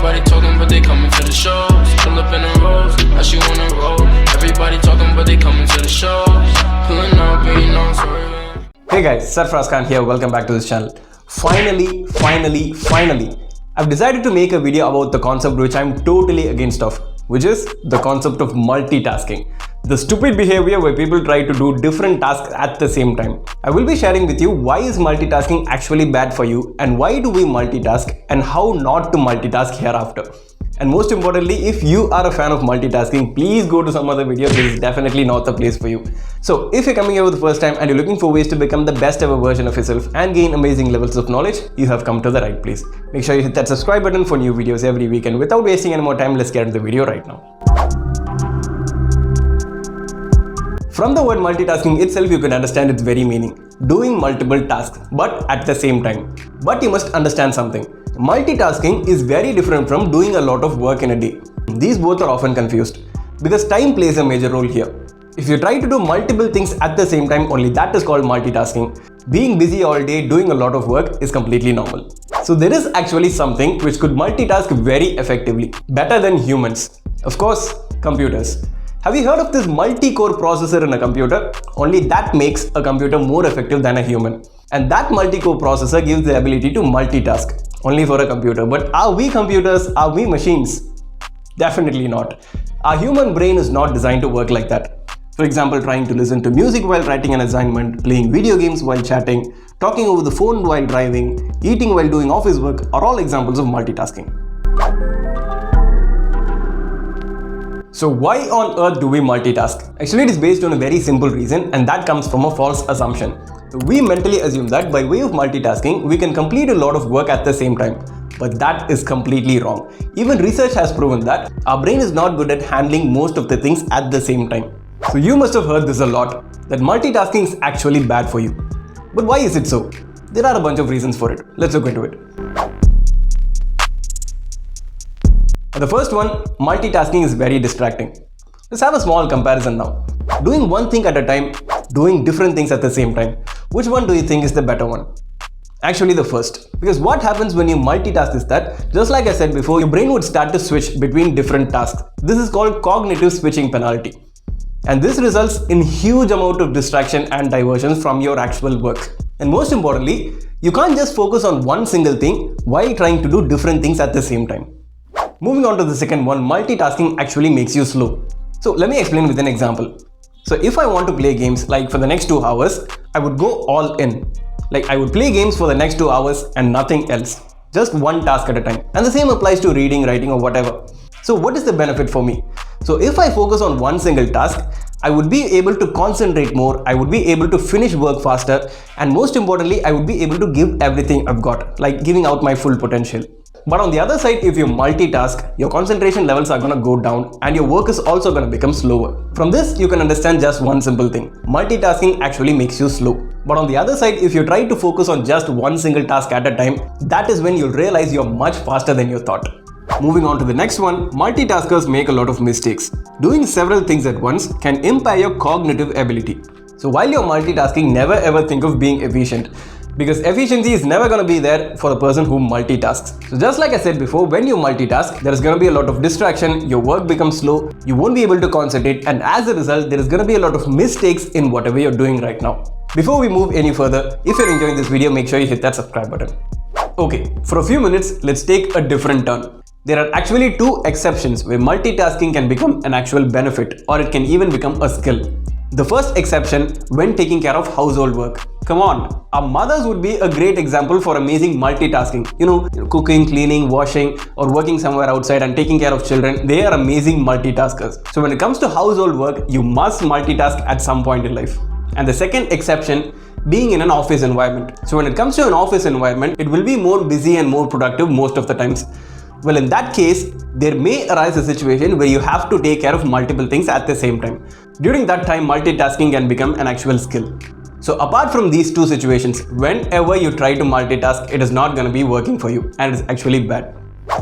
Everybody talking, but they coming to the shows. Pull up in a rose, now she wanna roll. Everybody talking, but they coming to the shows. Pulling up, and you know I'm swerving. Hey guys, sarferaaz here. Welcome back to this channel. Finally, I've decided to make a video about the concept which I'm totally against of, which is the concept of multitasking. The stupid behavior where people try to do different tasks at the same time. I will be sharing with you why is multitasking actually bad for you and why do we multitask and how not to multitask hereafter. And most importantly, if you are a fan of multitasking, please go to some other video. This is definitely not the place for you. So if you're coming here for the first time and you're looking for ways to become the best ever version of yourself and gain amazing levels of knowledge, you have come to the right place. Make sure you hit that subscribe button for new videos every week, and without wasting any more time, let's get into the video right now. From the word multitasking itself, you can understand its very meaning. Doing multiple tasks, but at the same time. But you must understand something. Multitasking is very different from doing a lot of work in a day. These both are often confused because time plays a major role here. If you try to do multiple things at the same time, only that is called multitasking. Being busy all day doing a lot of work is completely normal. So there is actually something which could multitask very effectively, better than humans. Of course, computers. Have you heard of this multi-core processor in a computer? Only that makes a computer more effective than a human. And that multi-core processor gives the ability to multitask. Only for a computer. But are we computers? Are we machines? Definitely not. Our human brain is not designed to work like that. For example, trying to listen to music while writing an assignment, playing video games while chatting, talking over the phone while driving, eating while doing office work are all examples of multitasking. So why on earth do we multitask? Actually, it is based on a very simple reason, and that comes from a false assumption. We mentally assume that by way of multitasking, we can complete a lot of work at the same time. But that is completely wrong. Even research has proven that our brain is not good at handling most of the things at the same time. So you must have heard this a lot, that multitasking is actually bad for you. But why is it so? There are a bunch of reasons for it. Let's look into it. The first one, multitasking is very distracting. Let's have a small comparison now. Doing one thing at a time, doing different things at the same time. Which one do you think is the better one? Actually the first. Because what happens when you multitask is that, just like I said before, your brain would start to switch between different tasks. This is called cognitive switching penalty. And this results in huge amount of distraction and diversions from your actual work. And most importantly, you can't just focus on one single thing while trying to do different things at the same time. Moving on to the second one, multitasking actually makes you slow. So let me explain with an example. So if I want to play games like for the next 2 hours, I would go all in. Like I would play games for the next 2 hours and nothing else. Just one task at a time. And the same applies to reading, writing or whatever. So what is the benefit for me? So if I focus on one single task, I would be able to concentrate more, I would be able to finish work faster, and most importantly, I would be able to give everything I've got, like giving out my full potential. But on the other side, if you multitask, your concentration levels are going to go down and your work is also going to become slower. From this, you can understand just one simple thing. Multitasking actually makes you slow. But on the other side, if you try to focus on just one single task at a time, that is when you'll realize you're much faster than you thought. Moving on to the next one, multitaskers make a lot of mistakes. Doing several things at once can impair your cognitive ability. So while you're multitasking, never ever think of being efficient. Because efficiency is never going to be there for a person who multitasks. So just like I said before, when you multitask, there is going to be a lot of distraction, your work becomes slow, you won't be able to concentrate, and as a result, there is going to be a lot of mistakes in whatever you're doing right now. Before we move any further, if you're enjoying this video, make sure you hit that subscribe button. Okay, for a few minutes, let's take a different turn. There are actually two exceptions where multitasking can become an actual benefit, or it can even become a skill. The first exception, when taking care of household work. Come on, our mothers would be a great example for amazing multitasking. You know, cooking, cleaning, washing, or working somewhere outside and taking care of children. They are amazing multitaskers. So when it comes to household work, you must multitask at some point in life. And the second exception, being in an office environment. So when it comes to an office environment, it will be more busy and more productive most of the times. Well, in that case, there may arise a situation where you have to take care of multiple things at the same time. During that time, multitasking can become an actual skill. So apart from these two situations, whenever you try to multitask, it is not going to be working for you and it's actually bad.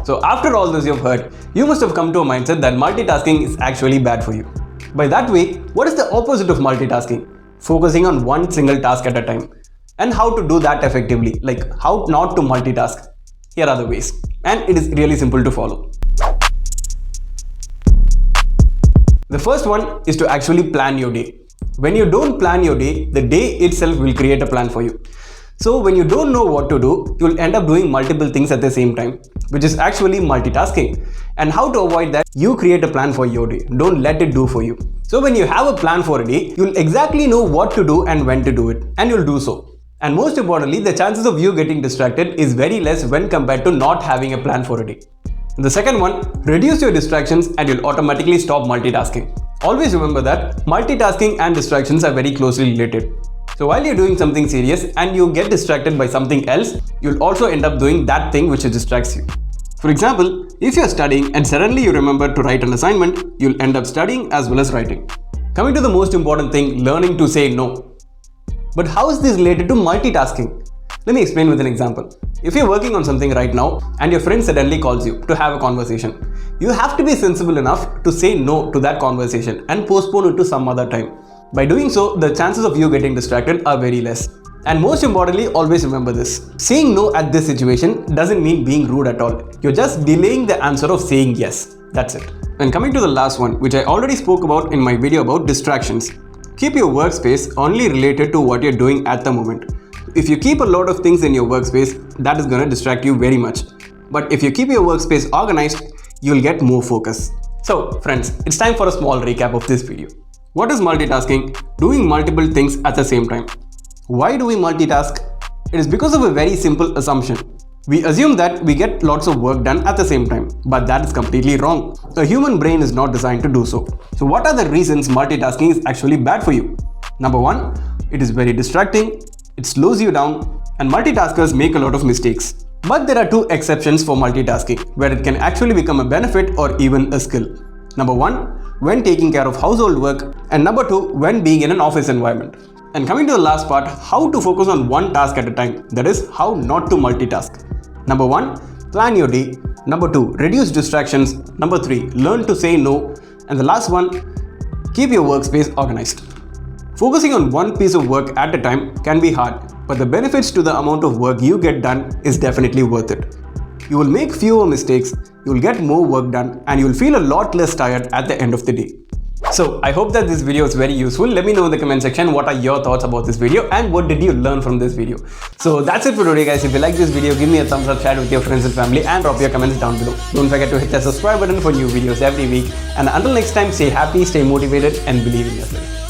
So after all this you've heard, you must have come to a mindset that multitasking is actually bad for you. By that way, what is the opposite of multitasking? Focusing on one single task at a time. And how to do that effectively, like how not to multitask. Here are the ways. and it is really simple to follow. The first one is to actually plan your day. When you don't plan your day, the day itself will create a plan for you. So when you don't know what to do, you'll end up doing multiple things at the same time, which is actually multitasking. And how to avoid that? You create a plan for your day. Don't let it do for you. So when you have a plan for a day, you'll exactly know what to do and when to do it, and you'll do so. And most importantly, the chances of you getting distracted is very less when compared to not having a plan for a day. The second one, reduce your distractions and you'll automatically stop multitasking. Always remember that multitasking and distractions are very closely related. So while you're doing something serious and you get distracted by something else, you'll also end up doing that thing which distracts you. For example, if you're studying and suddenly you remember to write an assignment, you'll end up studying as well as writing. Coming to the most important thing, learning to say no. But how is this related to multitasking? Let me explain with an example. If you're working on something right now and your friend suddenly calls you to have a conversation, you have to be sensible enough to say no to that conversation and postpone it to some other time. By doing so, the chances of you getting distracted are very less. And most importantly, always remember this. Saying no at this situation doesn't mean being rude at all. You're just delaying the answer of saying yes. That's it. And coming to the last one, which I already spoke about in my video about distractions. Keep your workspace only related to what you're doing at the moment. If you keep a lot of things in your workspace, that is going to distract you very much. But if you keep your workspace organized, you'll get more focus. So friends, it's time for a small recap of this video. What is multitasking? Doing multiple things at the same time. Why do we multitask? It is because of a very simple assumption. We assume that we get lots of work done at the same time, but that is completely wrong. A human brain is not designed to do so. So what are the reasons multitasking is actually bad for you? Number one, it is very distracting, it slows you down, and multitaskers make a lot of mistakes. But there are two exceptions for multitasking, where it can actually become a benefit or even a skill. Number one, when taking care of household work, and number two, when being in an office environment. And coming to the last part, how to focus on one task at a time, that is, how not to multitask. Number one, plan your day. Number two, reduce distractions. Number three, learn to say no. And the last one, keep your workspace organized. Focusing on one piece of work at a time can be hard, but the benefits to the amount of work you get done is definitely worth it. You will make fewer mistakes, you will get more work done, and you will feel a lot less tired at the end of the day. So I hope that this video is very useful. Let me know in the comment section what are your thoughts about this video and what did you learn from this video. So that's it for today guys. If you like this video, give me a thumbs up, share it with your friends and family, and drop your comments down below. Don't forget to hit the subscribe button for new videos every week. And until next time, stay happy, stay motivated, and believe in yourself.